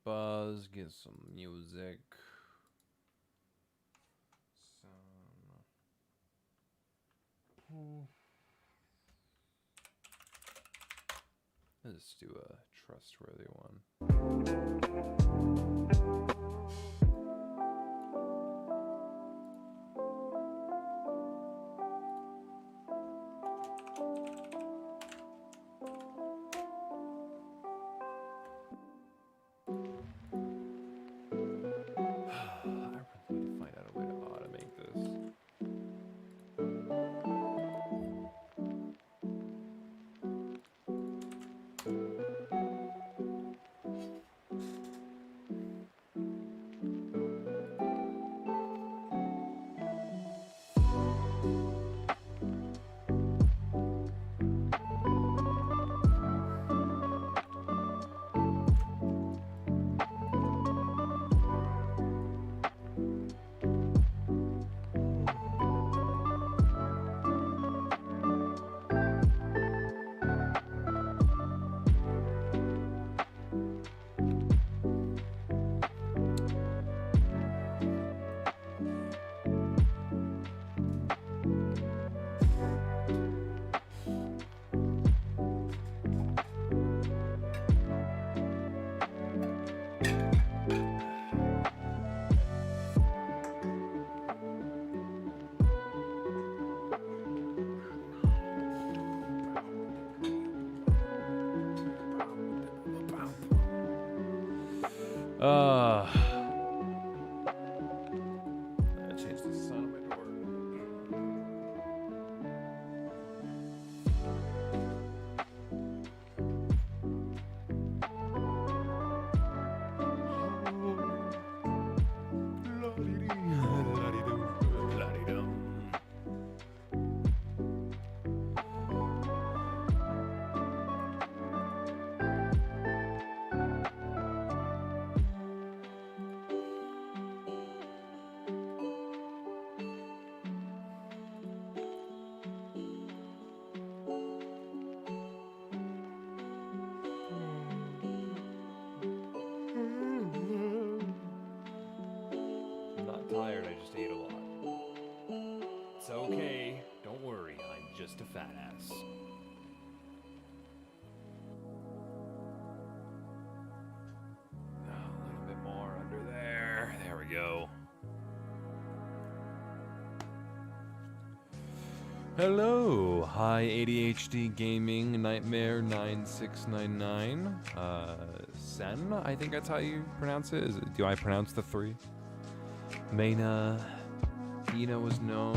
Buzz, get some music. Let's do a trustworthy one. I changed the sign on my door. Tired, I just ate a lot. It's okay, don't worry, I'm just a fat ass. A little bit more under there. There we go. Hello, hi ADHD Gaming Nightmare 9699. Sen, I think that's how you pronounce it. Do I pronounce the 3? Maina, Ina was known,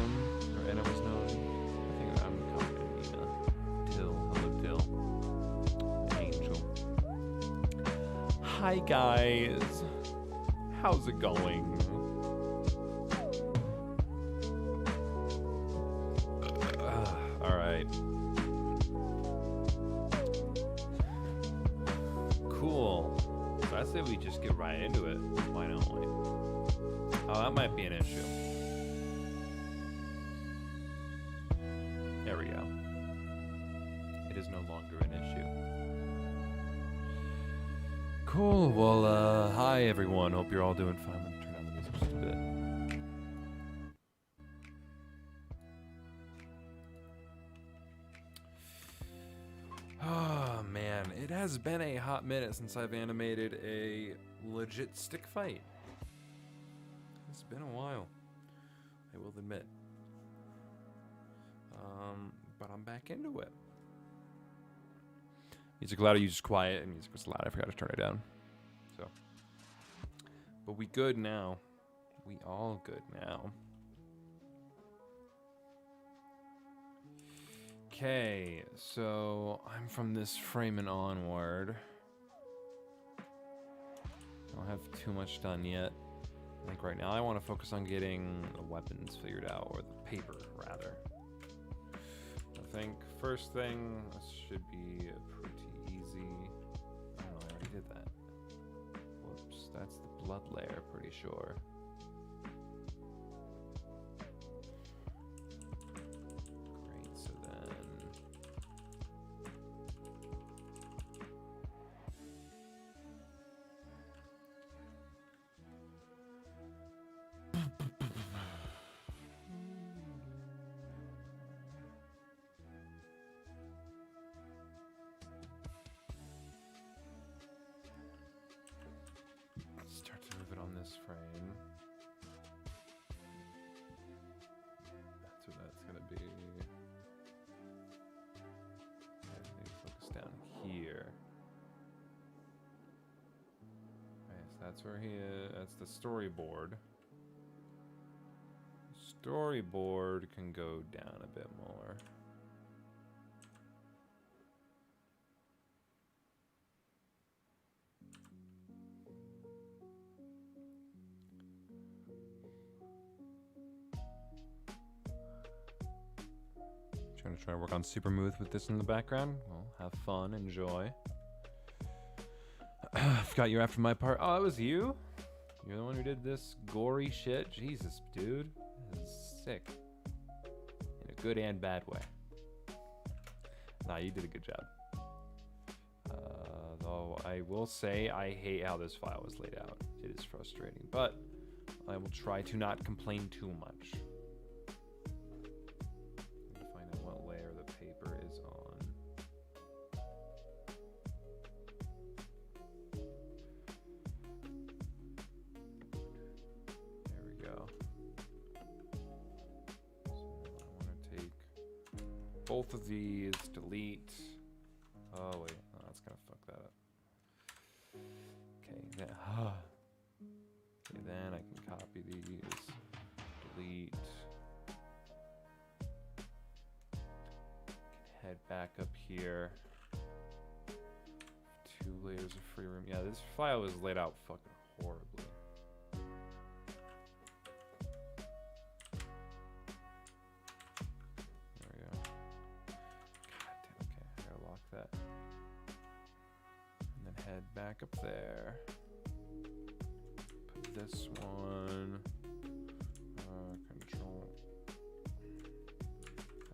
or Anna was known. I think I'm calling her Ina. Till, hello Till. Angel. Hi guys, how's it going? All right. Cool. So I say we just get right into it. Why don't we? Oh, that might be an issue. There we go. It is no longer an issue. Cool. Well, hi everyone. Hope you're all doing fine. Let me turn down the music just a bit. Oh man, it has been a hot minute since I've animated a legit stick fight. It's been a while, I will admit. But I'm back into it. Music loud, you just quiet, and music was loud. I forgot to turn it down. So, but we good now. We all good now. Okay, so I'm from this frame and onward. I don't have too much done yet. I think right now I want to focus on getting the weapons figured out, or the paper, rather. I think first thing, this should be pretty easy. Oh, I already did that. Whoops, that's the blood layer, pretty sure. Great, so then... Start to move it on this frame. That's what that's gonna be. Okay, need to focus down here. Okay, so that's where he is. That's the storyboard. Storyboard can go down a bit more. Gonna try to work on super smooth with this in the background. Well, have fun, enjoy. Forgot you're after my part. Oh, it was you? You're the one who did this gory shit? Jesus, dude. This is sick. In a good and bad way. Nah, you did a good job. Though I will say I hate how this file was laid out. It is frustrating, but I will try to not complain too much. Both of these, delete. Oh wait, oh, that's gonna fuck that up. Okay, then, okay, then I can copy these, delete. Head back up here. 2 layers of free room. Yeah, this file is laid out fucking horribly. Back up there. Put this one. Control.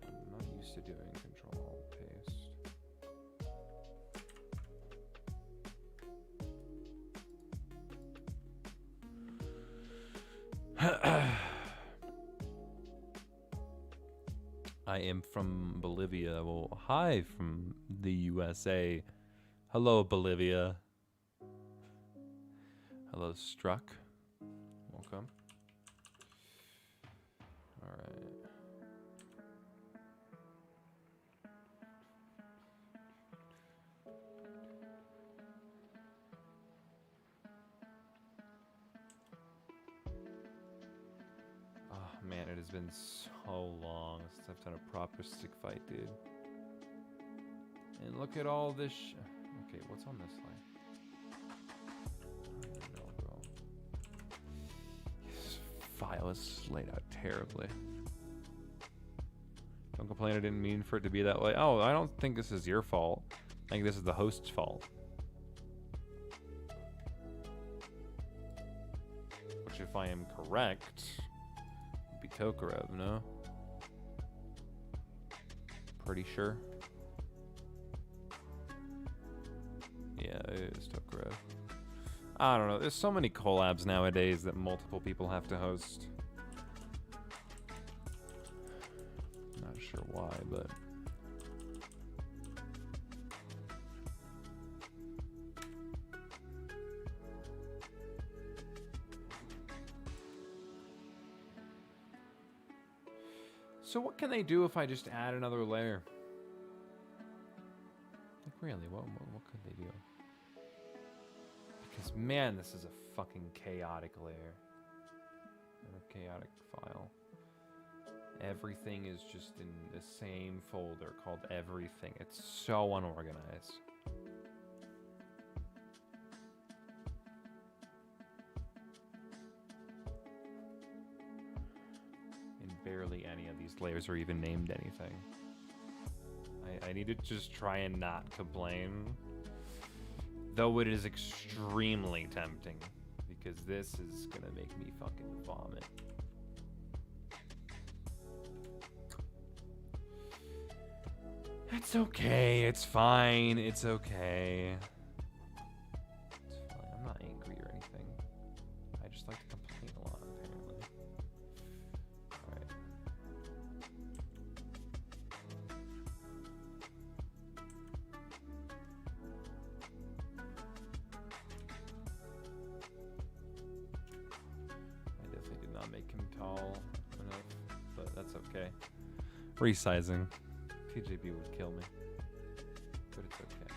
I'm not used to doing Control Alt Paste. I am from Bolivia. Well, hi from the USA. Hello, Bolivia. Hello, Struck. Welcome. All right. Oh man, it has been so long since I've done a proper stick fight, dude. And look at all this okay, what's on this line? File is laid out terribly. Don't complain, I didn't mean for it to be that way. Oh, I don't think this is your fault. I think this is the host's fault. Which, if I am correct, would be Tokarev, no? Pretty sure. Yeah, it is Tokarev. I don't know, there's so many collabs nowadays that multiple people have to host. Not sure why, but... So what can they do if I just add another layer? Like really, what could they do? Because man, this is a fucking chaotic layer. And a chaotic file. Everything is just in the same folder called everything. It's so unorganized. And barely any of these layers are even named anything. I need to just try and not complain. Though it is extremely tempting. Because this is gonna make me fucking vomit. It's okay, it's fine, it's okay. It's fine, I'm not angry or anything. I just like to complain a lot, apparently. Alright. I definitely did not make him tall enough, but that's okay. Resizing. TJB would kill me, but it's okay.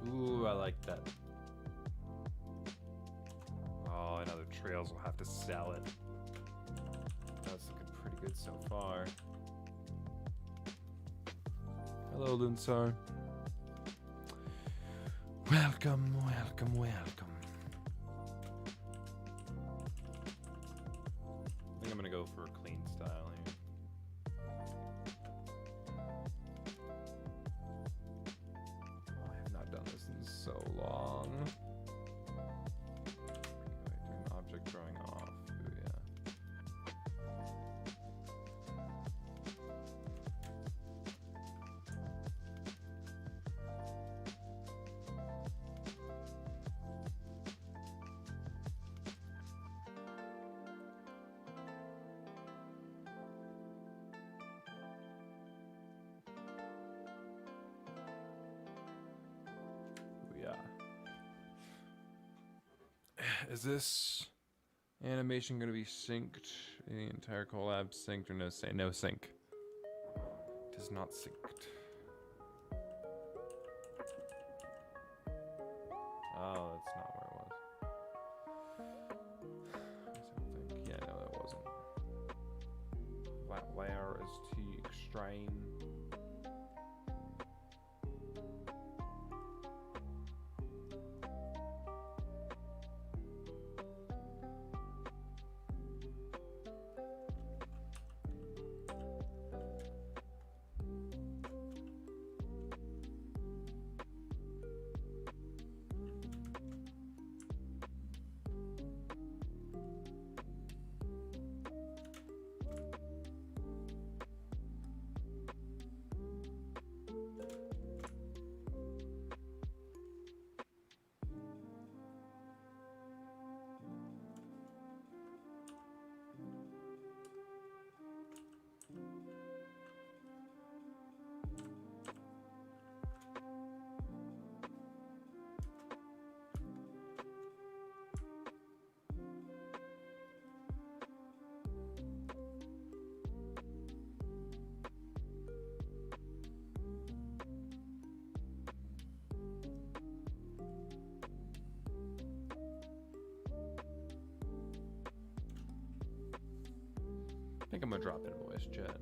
Ooh, I like that. Oh, and other trails will have to sell it. That's looking pretty good so far. Hello, Lunsar. Welcome, welcome, welcome. I think I'm gonna go for a clean style here. Oh, I have not done this in so long. Okay, doing object drawing off. Ooh, yeah. Is this animation going to be synced? The entire collab synced or no sync? No sync. It is not synced. Oh, that's not where it was. Yeah, no, that wasn't. Where is to extreme? I think I'm gonna drop in voice chat.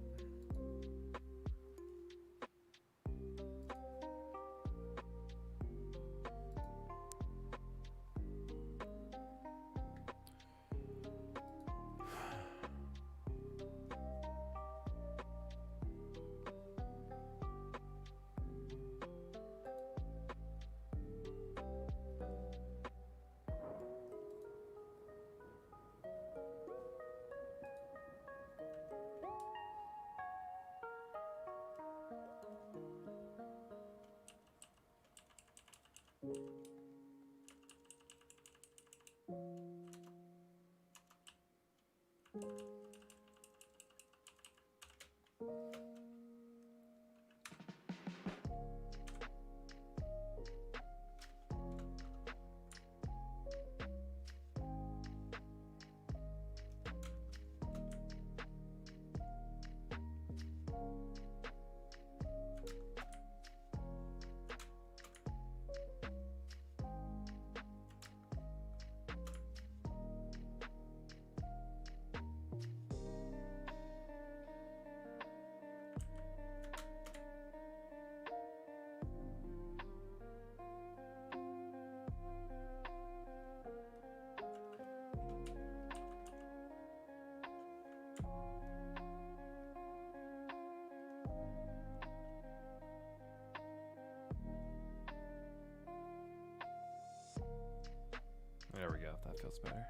There we go. That feels better.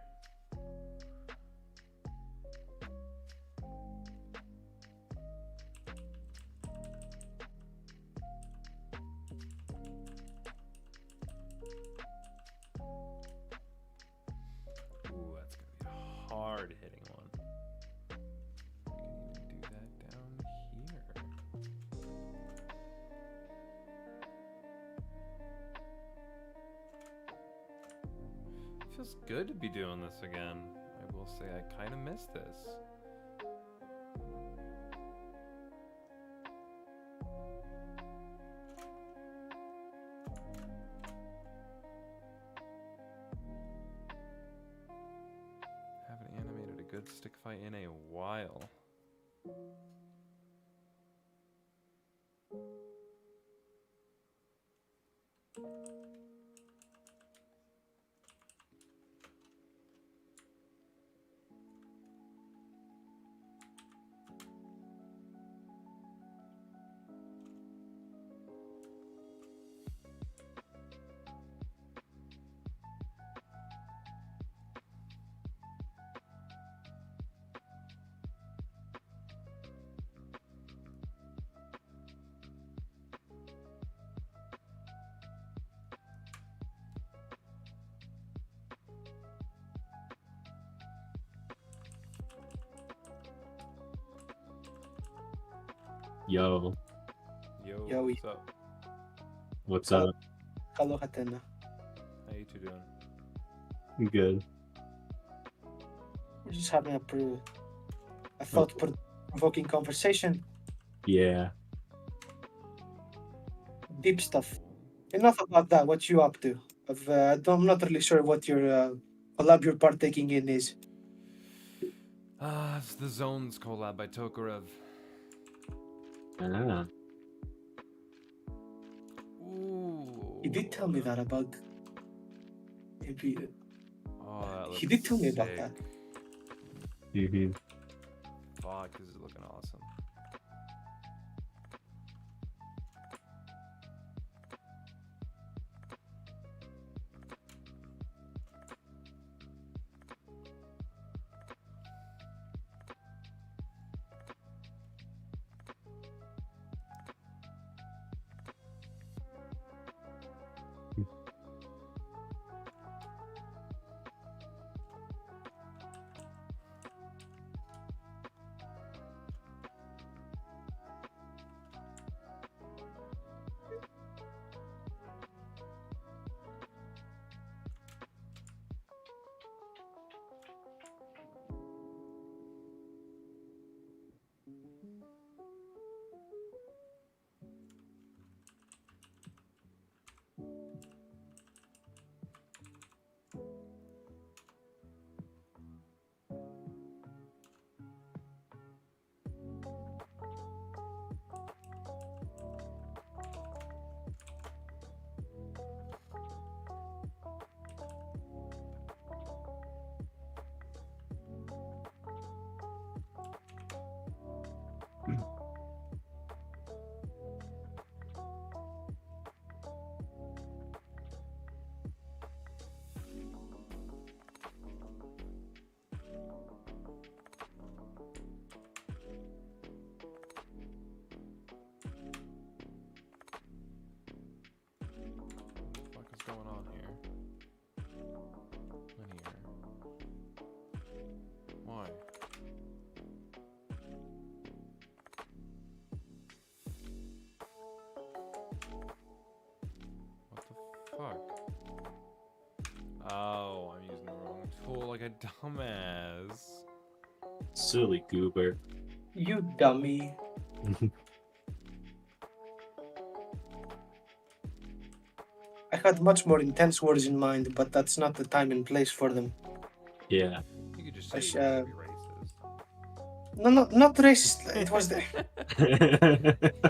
Ooh, that's gonna be a hard hitting one. I can even do that down here. It feels good to be doing this again. I will say I kind of miss this. had stick fight in a while. Yo, Yo, what's up? what's up? Hello, Hatena. How you two doing? Good. We're just having a thought-provoking conversation. Yeah. Deep stuff. Enough about that. What you up to? I'm not really sure what your collab you're partaking in is. It's the Zones collab by Tokarev. Ah. Ooh. He did tell me that about. Maybe Oh, that he did tell me looks about sick. that. Mm-hmm. Fuck, this is looking awesome. What is going on here? Linear. Why? What the fuck? Oh, I'm using the wrong tool like a dumbass. Silly goober. You dummy. I had much more intense words in mind, but that's not the time and place for them. Yeah. You could just I say sh- you wanted to be racist. No, not racist. It was the.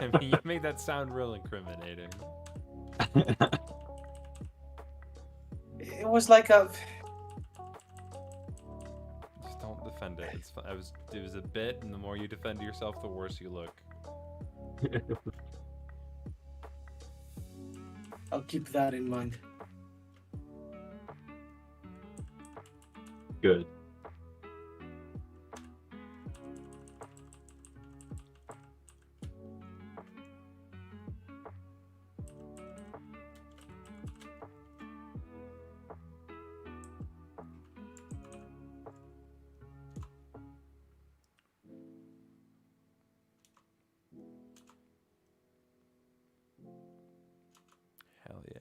I mean, you made that sound real incriminating. It was like a. Just don't defend it. It's fine. It was a bit, and the more you defend yourself, the worse you look. I'll keep that in mind. Good. Hell yeah.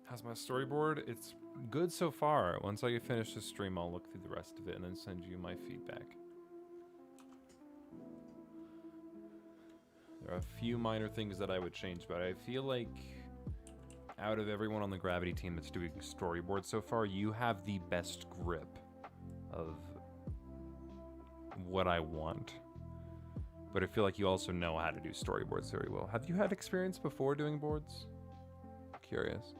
How's my storyboard? It's good so far. Once I finish the stream, I'll look through the rest of it and then send you my feedback. There are a few minor things that I would change, but I feel like out of everyone on the Gravity team that's doing storyboards so far, you have the best grip of what I want. But I feel like you also know how to do storyboards very well. Have you had experience before doing boards? Curious.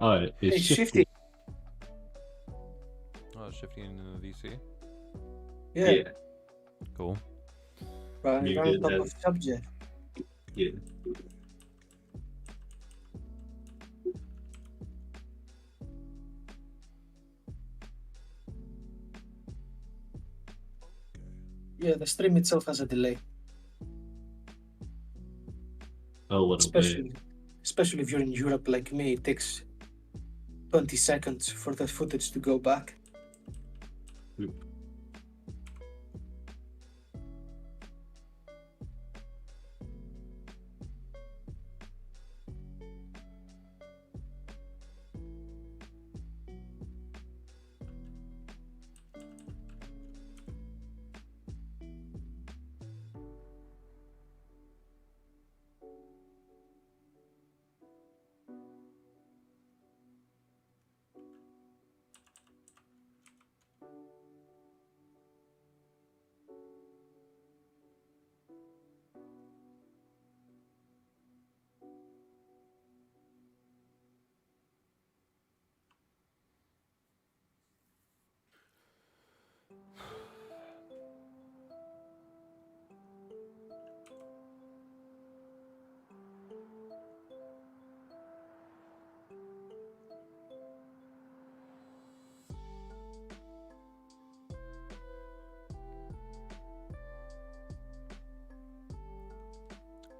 Oh, it's Hey, shifting. Shifty. Oh, shifting into the VC. Yeah, Yeah, Cool. right on muted top that. of subject. Yeah. Yeah, the stream itself has a delay, A little bit. especially if you're in Europe like me. It takes 20 seconds for the footage to go back.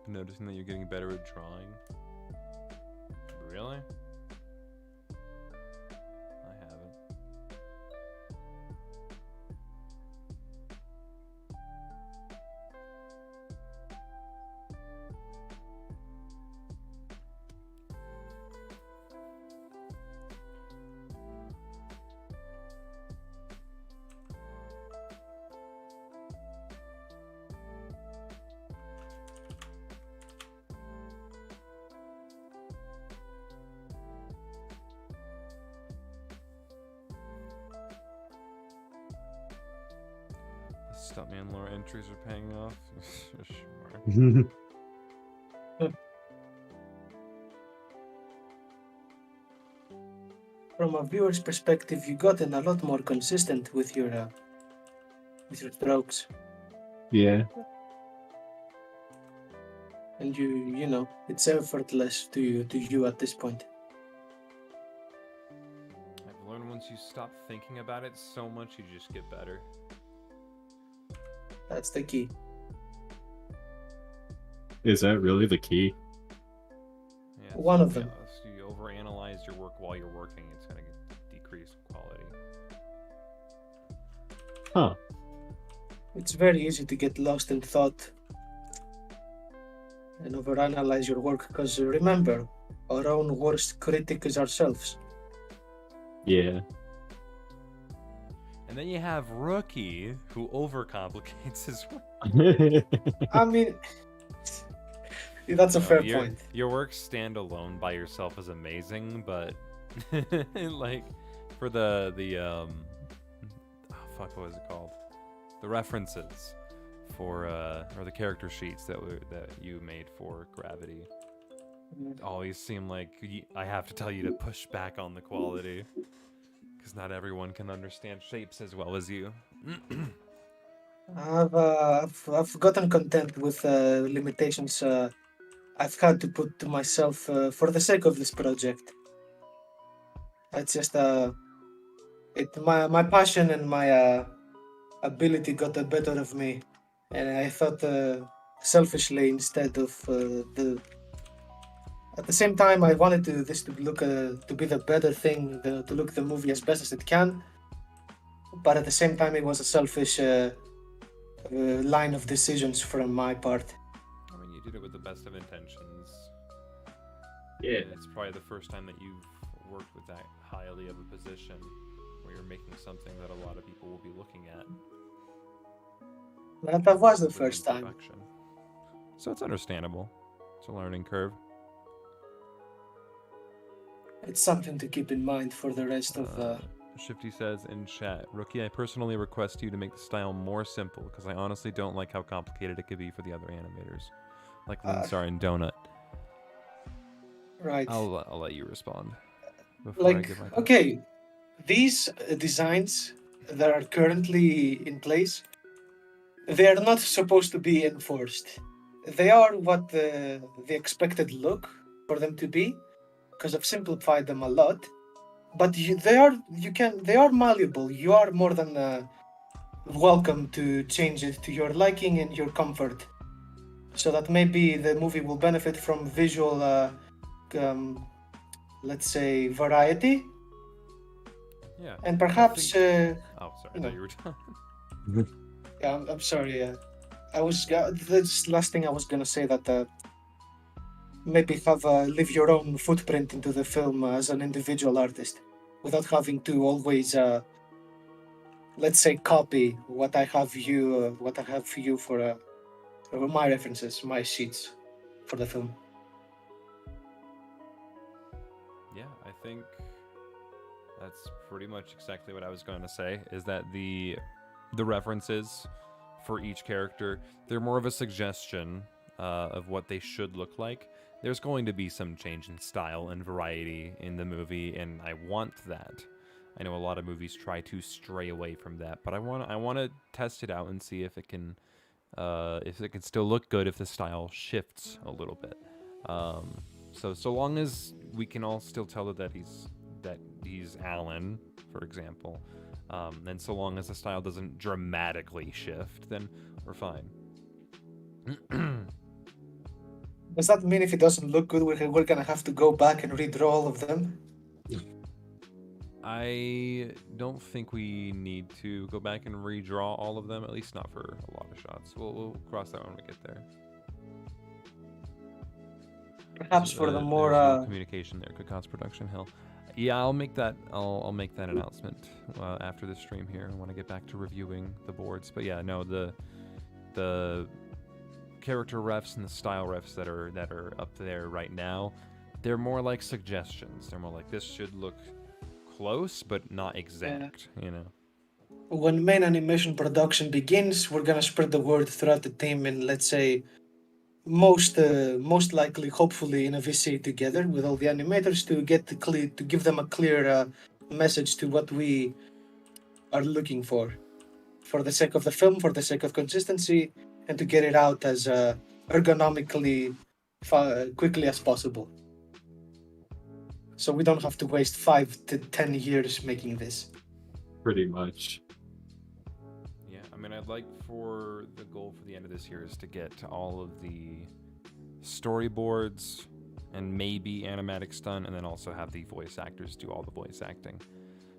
Noticing that you're getting better at drawing. Really? I haven't. Stuntman lore entries are paying off. Sure. from a viewer's perspective, you gotten a lot more consistent with your strokes, Yeah. and you know it's effortless to you at this point. I've learned once you stop thinking about it so much, you just get better. That's the key. Is that really the key? Yeah, One of them. So you overanalyze your work while you're working, it's going to decrease quality. Huh. It's very easy to get lost in thought and overanalyze your work because remember, our own worst critic is ourselves. Yeah. And then you have Rookie, who overcomplicates his work. I mean, that's a fair your, point. Your work standalone by yourself is amazing, but like for the what was it called? The references for or the character sheets that you made for Gravity always seem like I have to tell you to push back on the quality because not everyone can understand shapes as well as you. I've gotten content with limitations I've had to put to myself for the sake of this project. It's just my passion and my ability got the better of me, and I thought selfishly instead of the. At the same time, I wanted this to look to be the better thing, to look the movie as best as it can. But at the same time, it was a selfish line of decisions from my part. I mean, you did it with the best of intentions. Yeah. It's probably the first time that you've worked with that highly of a position where you're making something that a lot of people will be looking at. That was the within first time. production. So it's understandable. It's a learning curve. It's something to keep in mind for the rest of. Shifty says in chat, Rookie, I personally request you to make the style more simple because I honestly don't like how complicated it could be for the other animators, like Linsar and Donut. Right. I'll let you respond. Before I Like, give my okay, these designs that are currently in place, they are not supposed to be enforced. They are what the expected look for them to be, because I've simplified them a lot. But they are malleable. You are more than welcome to change it to your liking and your comfort, so that maybe the movie will benefit from visual, let's say, variety. Yeah. And perhaps. Oh, sorry. I you know. thought you were done. Yeah, I'm sorry. I was this last thing I was gonna say that maybe have leave your own footprint into the film as an individual artist, without having to always, let's say, copy what I have for you for my references, my sheets for the film. Yeah, I think that's pretty much exactly what I was going to say, is that the references for each character, they're more of a suggestion of what they should look like. There's going to be some change in style and variety in the movie, and I want that. I know a lot of movies try to stray away from that, but I want to test it out and see if it can still look good if the style shifts a little bit. So long as we can all still tell that he's Alan, for example, and so long as the style doesn't dramatically shift, then we're fine. Does that mean if it doesn't look good, we're gonna have to go back and redraw all of them? I don't think we need to go back and redraw all of them, at least not for a lot of shots. We'll cross that when we get there. Perhaps for the more there's a little communication there. Cocott's Production Hill. Yeah, I'll make that announcement after the stream here. I want to get back to reviewing the boards, but yeah, no, the character refs and the style refs that are up there right now, they're more like suggestions. They're more like, this should look close but not exact, you know. When main animation production begins, we're gonna spread the word throughout the team, and let's say most likely, hopefully, in a VC together with all the animators to give them a clear message to what we are looking for the sake of the film, for the sake of consistency, and to get it out as ergonomically quickly as possible. So we don't have to waste 5 to 10 years making this. Pretty much. Yeah, I mean, I'd like for the goal for the end of this year is to get all of the storyboards and maybe animatics done, and then also have the voice actors do all the voice acting.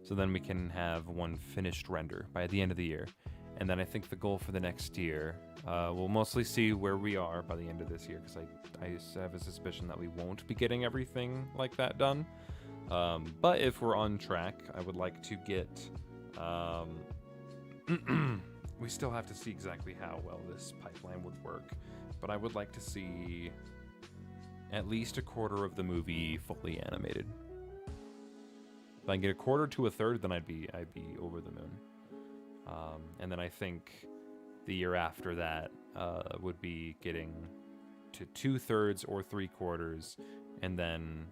So then we can have one finished render by the end of the year. And then I think the goal for the next year, we'll mostly see where we are by the end of this year, because I have a suspicion that we won't be getting everything like that done. But if we're on track, I would like to get... we still have to see exactly how well this pipeline would work, but I would like to see at least a quarter of the movie fully animated. If I can get a quarter to a third, then I'd be over the moon. And then I think the year after that would be getting to 2/3 or 3/4, and then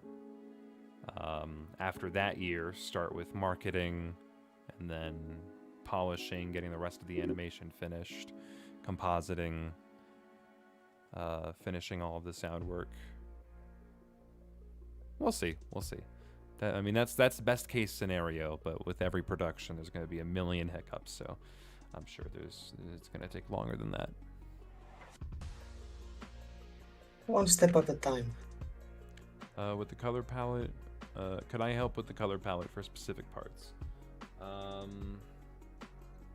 after that year, start with marketing, and then polishing, getting the rest of the animation finished, compositing, finishing all of the sound work. We'll see. I mean, that's the best case scenario, but with every production, there's going to be a million hiccups, so I'm sure it's going to take longer than that. One step at a time. With the color palette, could I help with the color palette for specific parts?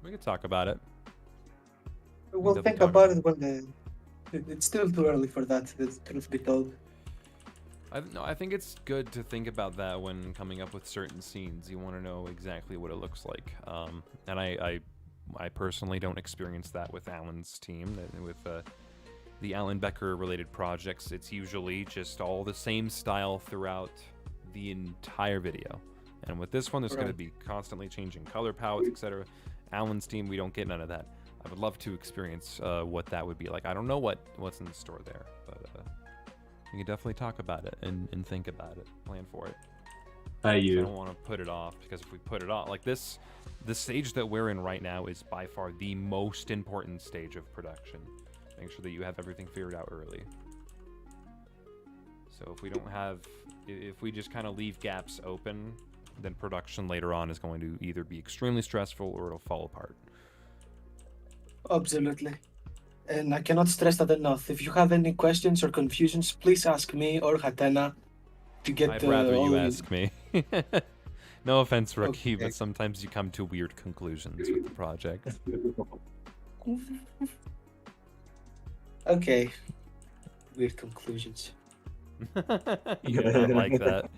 We could talk about it. We'll Double think talk. about it when it's still too early for that, the truth be told. I think it's good to think about that when coming up with certain scenes. You want to know exactly what it looks like. And I personally don't experience that with Alan's team. With the Alan Becker related projects, it's usually just all the same style throughout the entire video. And with this one, there's going to be constantly changing color palettes, etc. Alan's team, we don't get none of that. I would love to experience what that would be like. I don't know what's in the store there, but we can definitely talk about it and think about it, plan for it. I don't want to put it off, because if we put it off, like this, the stage that we're in right now is by far the most important stage of production. Make sure that you have everything figured out early. So if we just kind of leave gaps open, then production later on is going to either be extremely stressful or it'll fall apart. Absolutely. And I cannot stress that enough. If you have any questions or confusions, please ask me or Hatena to get I'd rather you all ask me. No offense, Rookie, Okay. but sometimes you come to weird conclusions with the project. Okay. Weird conclusions. You don't like that.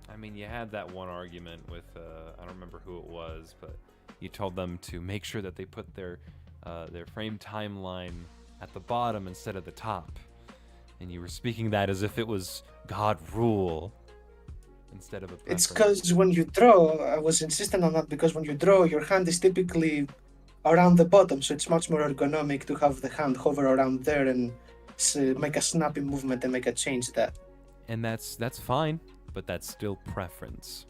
I mean, you had that one argument with, I don't remember who it was, but you told them to make sure that they put their frame timeline at the bottom instead of the top. And you were speaking that as if it was God rule instead of a preference. It's because when you draw, I was insistent on that because when you draw, your hand is typically around the bottom, so it's much more ergonomic to have the hand hover around there and make a snappy movement and make a change that. And that's fine, but that's still preference.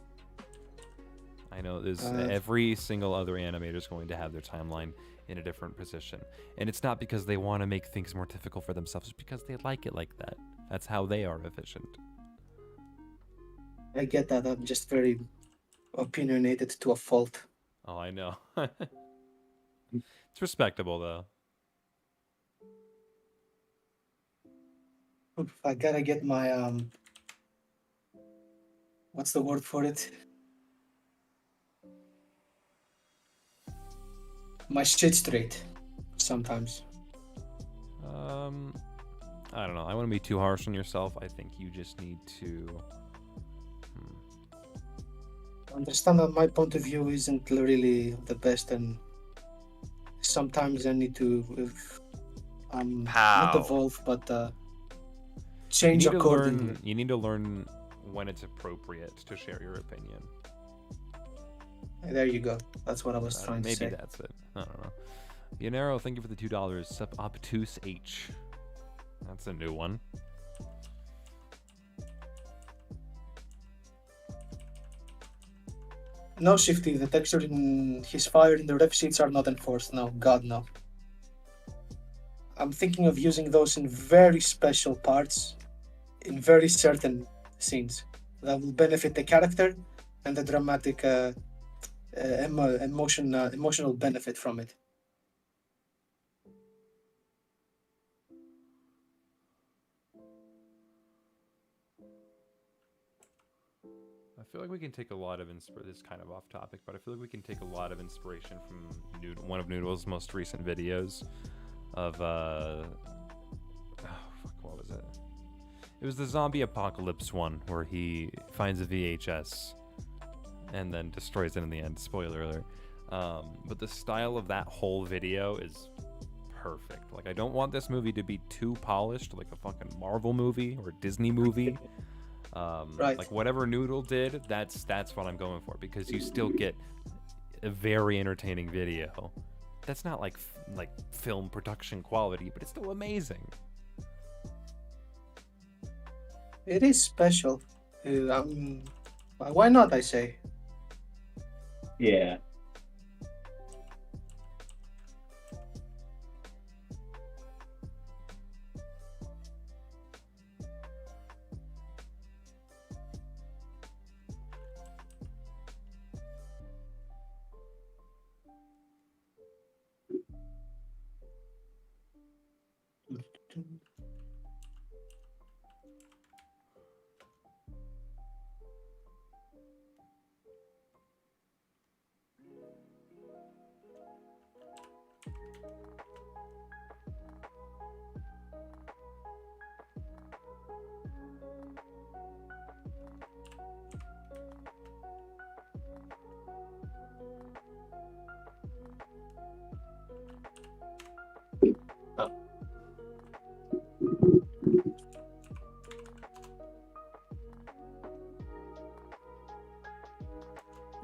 I know there's every single other animator is going to have their timeline in a different position. And it's not because they want to make things more difficult for themselves, it's because they like it like that. That's how they are efficient. I get that. I'm just very opinionated to a fault. Oh, I know. It's respectable, though. I gotta get my what's the word for it? My shit straight. Sometimes. I don't know. I want to be too harsh on yourself. I think you just need to... Understand that my point of view isn't really the best, and sometimes I need to not evolve, but change accordingly. You need to learn when it's appropriate to share your opinion. There you go. That's what I was trying to say. Maybe that's it. I don't know. Yanero, thank you for the $2. Sup Obtuse H. That's a new one. No, Shifty, the texture in his fire in the ref sheets are not enforced. No, God, no. I'm thinking of using those in very special parts, in very certain scenes that will benefit the character and the dramatic emotional benefit from it. I feel like we can take a lot of inspiration. This is kind of off topic, but I feel like we can take a lot of inspiration from one of Noodle's most recent videos of what was it? It was the zombie apocalypse one where he finds a VHS and then destroys it in the end. Spoiler alert. But the style of that whole video is perfect. Like, I don't want this movie to be too polished, like a fucking Marvel movie or Disney movie. Right. Like whatever Noodle did, that's what I'm going for, because you still get a very entertaining video. That's not like film production quality, but it's still amazing. It is special. Why not, I say? Yeah.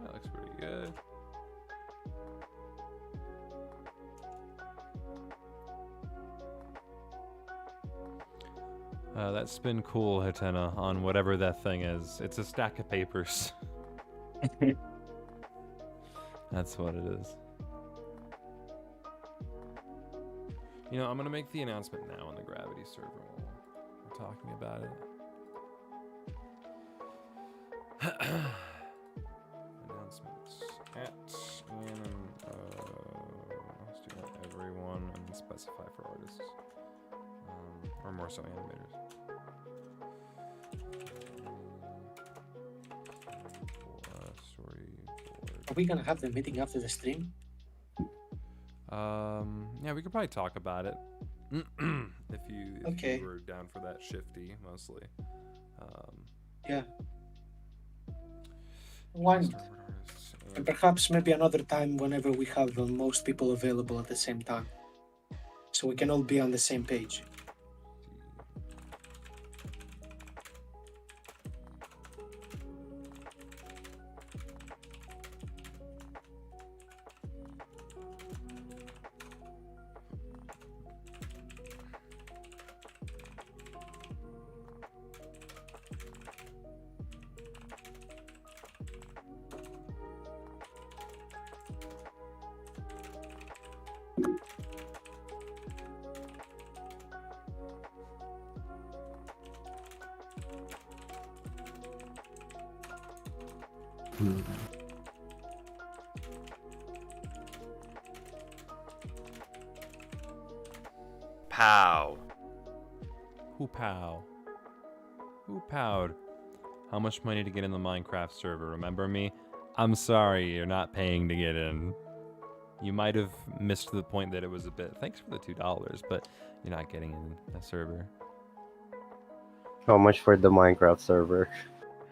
That looks pretty good. That spin cool, Hatena, on whatever that thing is. It's a stack of papers. That's what it is. You know, I'm gonna make the announcement now on the Gravity server while we're talking about it. Announcements at let's do that everyone and then specify for artists, or more so animators. Are we gonna have the meeting after the stream? Yeah, we could probably talk about it. if you were down for that, Shifty, mostly. Yeah. Why not? And perhaps maybe another time whenever we have most people available at the same time, so we can all be on the same page. Pow. Who pow? Who powed? How much money to get in the Minecraft server? Remember me? I'm sorry, you're not paying to get in. You might have missed the point that it was a bit. Thanks for the $2, but you're not getting in the server. How much for the Minecraft server?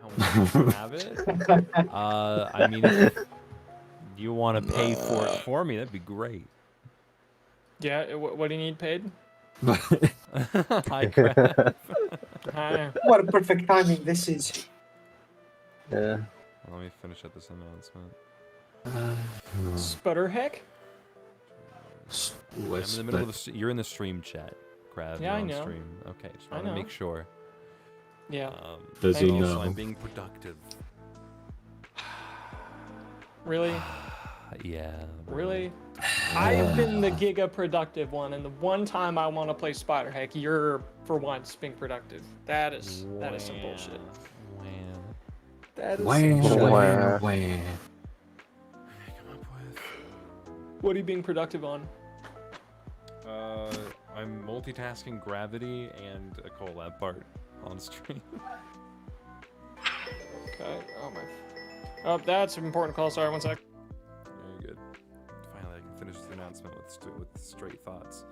How much do you have it? I mean, if you want to pay for it for me, that'd be great. Yeah, what do you need paid? Hi, crap. Hi. What a perfect timing this is. Yeah. Let me finish up this announcement. Sputterheck? I'm in the middle of the. You're in the stream chat, Crab. Yeah, You're I on know. Stream. Okay, just I want to know. make sure. Yeah. Does he Also, know? I'm being productive. Really? Yeah. Really? I've been the giga productive one, and the one time I want to play Spider Hack, you're for once being productive. That is some bullshit. Wow. That is Wah, some Wow. wah, wah. Come up with. What are you being productive on? I'm multitasking Gravity and a collab part on stream. Okay. Oh my. Oh, that's an important call. Sorry, one sec. Very good. Finally, I can finish this announcement with straight thoughts.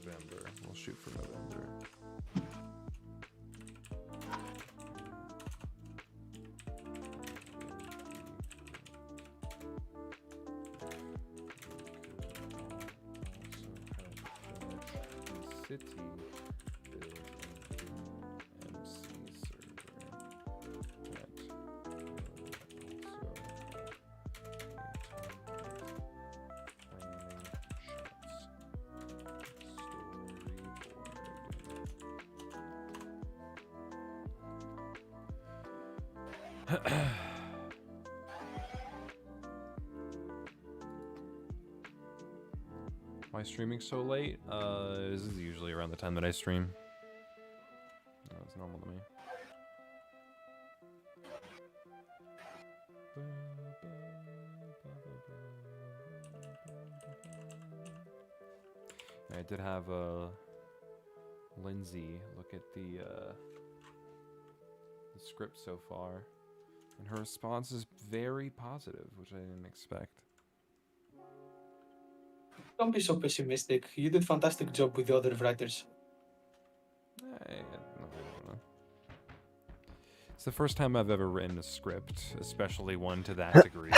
November. We'll shoot for November. City build an MC server that Storyboard. Why streaming so late? This is usually around the time that I stream. That's normal to me. I did have Lindsay look at the script so far, and her response is very positive, which I didn't expect. Don't be so pessimistic. You did fantastic job with the other writers. I don't know. It's the first time I've ever written a script, especially one to that degree.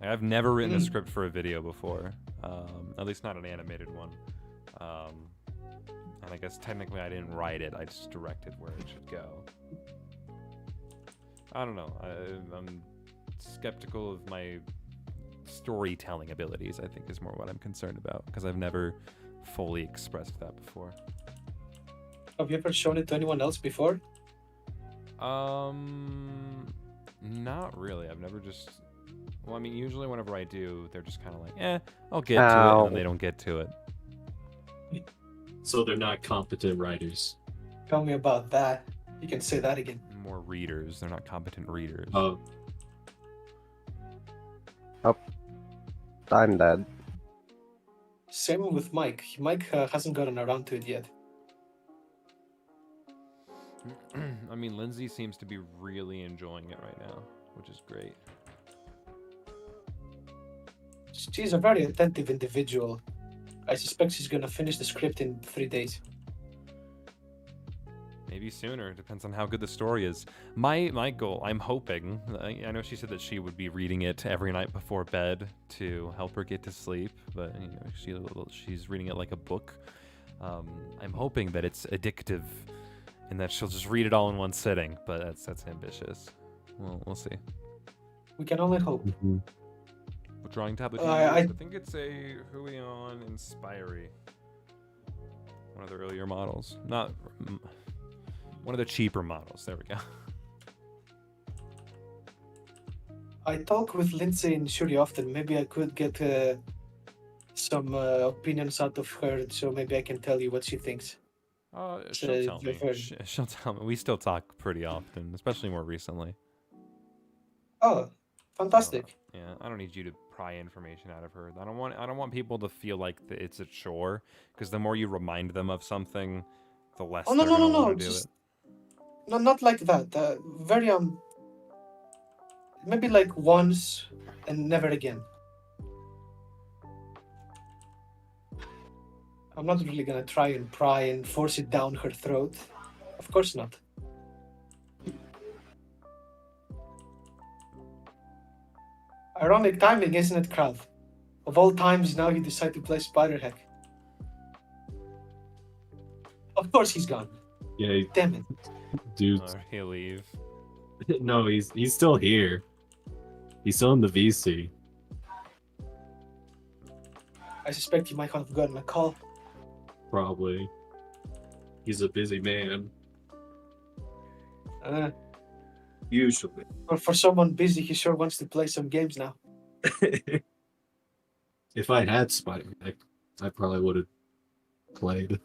I've never written a script for a video before, at least not an animated one. And I guess technically I didn't write it, I just directed where it should go. I don't know, I'm skeptical of my storytelling abilities, I think is more what I'm concerned about, because I've never fully expressed that before. Have you ever shown it to anyone else before? Not really. I've never just... Well, I mean, usually whenever I do, they're just kind of like, I'll get to it, and then they don't get to it. So they're not competent writers. Tell me about that. You can say that again. More readers. They're not competent readers. Oh, I'm dead. Same with Mike. Mike hasn't gotten around to it yet. I mean, Lindsay seems to be really enjoying it right now, which is great. She's a very attentive individual. I suspect she's gonna finish the script in 3 days. Maybe sooner. Depends on how good the story is. My goal, I'm hoping, I know she said that she would be reading it every night before bed to help her get to sleep, but you know, she's reading it like a book. I'm hoping that it's addictive and that she'll just read it all in one sitting, but that's ambitious. Well, we'll see. We can only hope. What drawing tablet? I think it's a Huion Inspiry. One of the earlier models, not one of the cheaper models. There we go. I talk with Lindsay and Shuri often. Maybe I could get some opinions out of her, so maybe I can tell you what she thinks. She'll tell me. She'll tell me. We still talk pretty often, especially more recently. Oh, fantastic. Yeah, I don't need you to pry information out of her. I don't want people to feel like it's a chore, because the more you remind them of something, the less Oh they're gonna no! want to do Just it. no, not like that. Very maybe like once and never again. I'm not really gonna try and pry and force it down her throat. Of course not. Ironic timing, isn't it, Krav? Of all times, now you decide to play Spider Hack. Of course he's gone. Yeah, Damn it. dude. Or he'll leave. No, he's still here. He's still in the VC. I suspect he might have gotten a call. Probably. He's a busy man. Usually. Or for someone busy, he sure wants to play some games now. If I had Spider-Man, I probably would have played.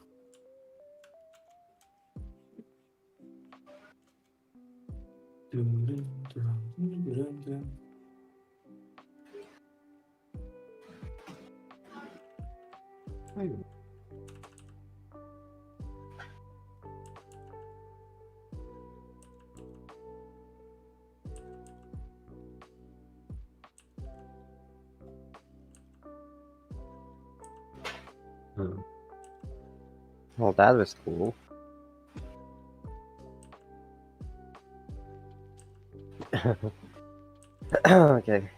Well, that was cool. Okay.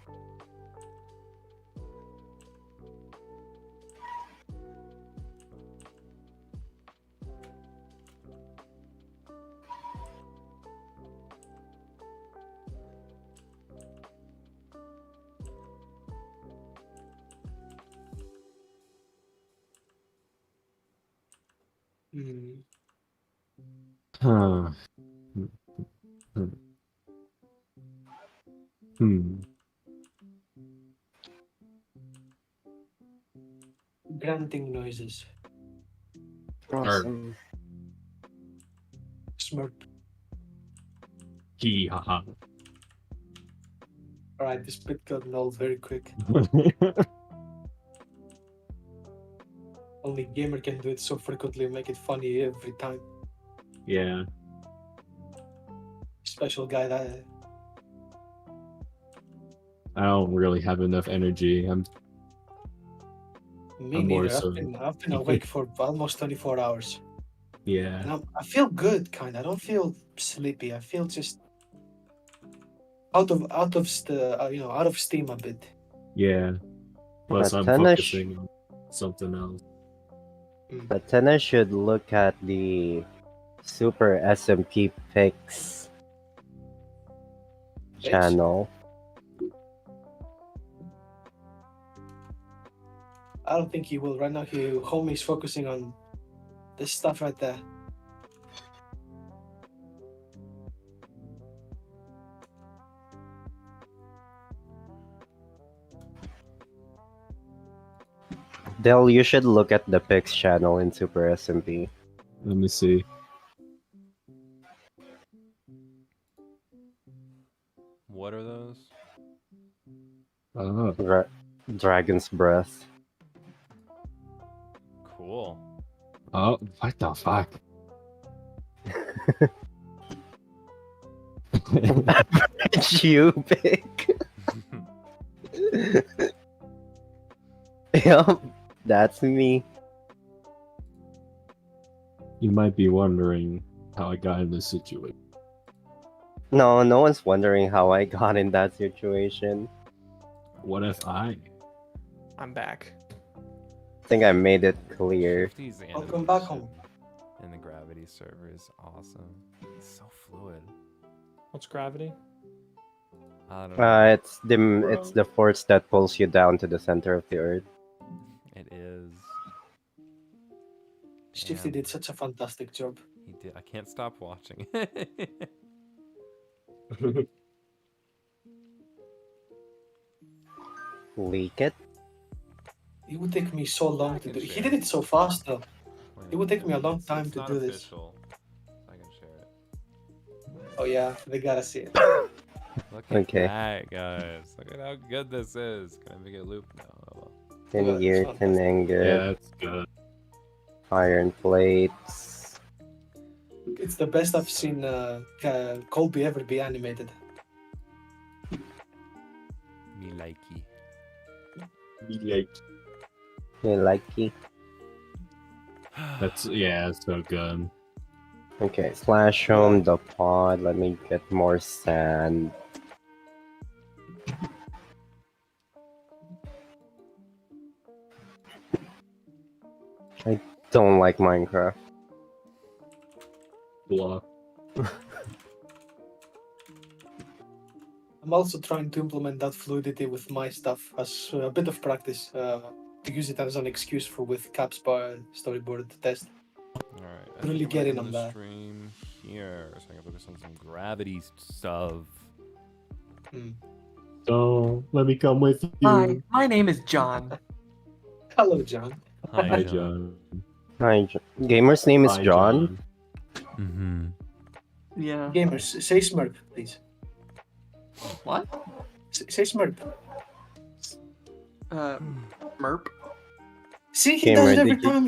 Hmm. Huh. Hmm. Grunting noises. Awesome. Smirk. Gee, haha. Alright, this bit got null very quick. Only gamer can do it so frequently and make it funny every time. Yeah. Special guy that. I don't really have enough energy. Me I'm more neither. so- I've been awake for almost 24 hours. Yeah. And I feel good, kind of. I don't feel sleepy. I feel just out of steam a bit. Yeah. Plus, But I'm tennis- focusing on something else. But Tennis should look at the Super SMP Picks channel. I don't think he will right now. Homie's focusing on this stuff right there. Dell, you should look at the Picks channel in Super SMP. Let me see. What are those? Oh. Dragon's Breath. Cool. Oh, what the fuck? You pick. Yup, that's me. You might be wondering how I got in this situation. No, no one's wondering how I got in that situation. What if I'm back. I think I made it clear. Shifty's Welcome back animation home. in the Gravity server is awesome. It's so fluid. What's gravity? I don't know. It's the force that pulls you down to the center of the earth. It is. Shifty Damn, did such a fantastic job. He did. I can't stop watching. Leak it? It would take me so long to can do. He share did it so fast though. Wait, It would take me a long it's time to not do this. official, so I can share it. Oh yeah, they gotta see it. Look at Okay. that, guys. Look at how good this is. Can I make it loop? No. Oh, well. Yeah, Tin it's gear, fantastic. tin ingot, Yeah, that's good. iron plates. It's the best I've seen Colby ever be animated. Me likey. You likey? That's so good. Okay, slash home the pod. Let me get more sand. I don't like Minecraft. Blah. I'm also trying to implement that fluidity with my stuff as a bit of practice to use it as an excuse for with Cap's storyboard test. All right. I Really think I'm get gonna in end on the that. stream here, so I can focus on some gravity stuff. Hmm. So let me come with you. Hi, my name is John. Hello, John. Hi, John. Hi, Gamer's name is Hi, John. Mm-hmm. Yeah. Gamers, say Smurp, please. What? Say Smurp. Merp. See, he Gamer, does it every did you- time.